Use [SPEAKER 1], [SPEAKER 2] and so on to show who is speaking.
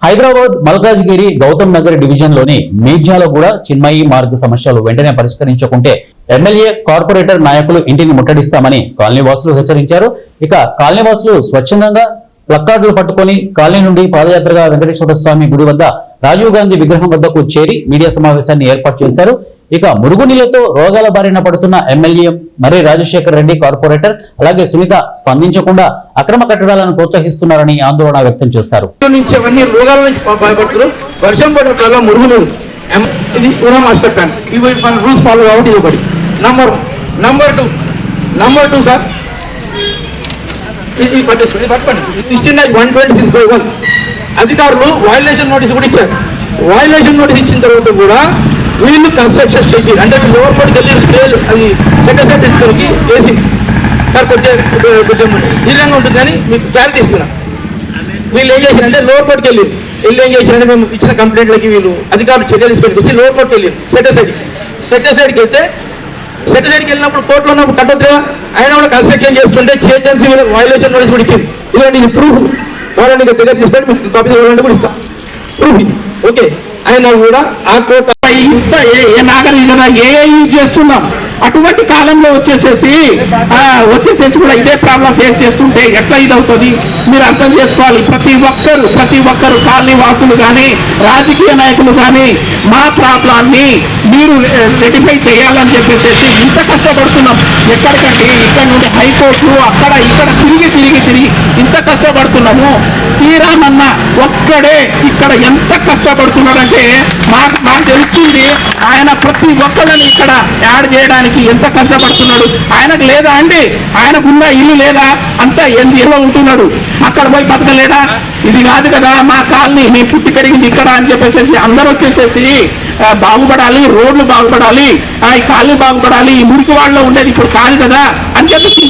[SPEAKER 1] Hyderabad Malkajgiri Gautam Nagar division లోని మీర్జాలగూడ చిన్మయి మార్గ్ సమస్యలు వెంటనే పరిష్కరించకుంటే ఎమ్మెల్యే కార్పొరేటర్ నాయకులు ఇంటిని ముట్టడిస్తామని కాలనీవాసులు హెచ్చరించారు. ఇక కాలనీవాసులు స్వచ్ఛందంగా ప్లక్కార్డులు పట్టుకుని కాలనీ నుండి పాదయాత్రగా వెంకటేశ్వర స్వామి గుడి వద్ద రాజీవ్ గాంధీ విగ్రహం వద్దకు చేరి మీడియా సమావేశాన్ని ఏర్పాటు చేశారు. ఇక మురుగునీళ్లతో రోగాల బారిన పడుతున్న ఎమ్మెల్యే మర్రి రాజశేఖర్ రెడ్డి కార్పొరేటర్ అలాగే సునీత స్పందించకుండా అక్రమ కట్టడాలను ప్రోత్సహిస్తున్నారని ఆందోళన వ్యక్తం చేశారు.
[SPEAKER 2] అధికారులు వైలేషన్ నోటీస్ కూడా ఇచ్చారు. వైలేషన్ నోటీస్ ఇచ్చిన తర్వాత కూడా వీళ్ళు కన్స్ట్రక్షన్ చేసి అంటే లోవర్ కోర్టుకి వెళ్ళి అది సెక్రటరీ తీసుకొని చేసి సార్ కొంచెం ధీరంగా ఉంటుందని మీకు క్లారిటీ ఇస్తున్నా. వీళ్ళు ఏం చేశారంటే లోవర్ కోర్టుకి వెళ్ళి ఏం చేశారంటే మేము ఇచ్చిన కంప్లైంట్లకి వీళ్ళు అధికారులు చర్యలు తీసుకొని లోవర్ కోర్టుకి వెళ్ళి సెక్రటరీ సైడ్కి వెళ్తే సెక్రటరీ సైడ్కి వెళ్ళినప్పుడు కోర్టులో ఉన్నప్పుడు కట్టొద్దు ఆయన కూడా కన్స్ట్రక్షన్ చేస్తుంటే చేసి వీళ్ళకి వైలేషన్ నోటీస్ కూడా ఇచ్చింది. ఇలాంటి ఇది ప్రూఫ్ వాళ్ళని దగ్గర తీసుకొని మీకు కాపీ కూడా ఇస్తాం ప్రూఫ్ ఇది ఓకే. అయినా కూడా ఆ కోర్టు ఏ నాగరికత ఏ యూజ్ చేస్తున్నాం అటువంటి కాలంలో వచ్చేసేసి కూడా ఇదే ప్రాబ్లం ఫేస్ చేస్తుంటే ఎట్లా ఇది అవుతుంది మీరు అర్థం చేసుకోవాలి. ప్రతి ఒక్కరు కాలనీ వాసులు కానీ రాజకీయ నాయకులు కానీ మా ప్రాబ్లాన్ని మీరు రెటిఫై చేయాలని చెప్పేసి ఇంత కష్టపడుతున్నాం. ఎక్కడికంటే ఇక్కడ నుండి హైకోర్టులు అక్కడ ఇక్కడ తిరిగి ఇంత కష్టపడుతున్నాము. శ్రీరామన్న ఒక్కడే ఇక్కడ ఎంత కష్టపడుతున్నారంటే మాకు తెలుస్తుంది ఆయన ప్రతి ఒక్కళ్ళని ఇక్కడ యాడ్ చేయడానికి ఎంత కష్టపడుతున్నాడు. ఆయనకు లేదా అండి, ఆయనకున్న ఇల్లు లేదా అంతా ఎందులో ఉంటున్నాడు, అక్కడ పోయి బతకలేడా? ఇది కాదు కదా మా కాలనీ, మేము పుట్టి పెరిగింది ఇక్కడ అని చెప్పేసి అందరూ వచ్చేసేసి బాగుపడాలి, రోడ్లు బాగుపడాలి, ఈ కాలనీ బాగుపడాలి, ఈ మురికి వాళ్ళలో ఉండేది ఇప్పుడు కాదు కదా అని చెప్పేసి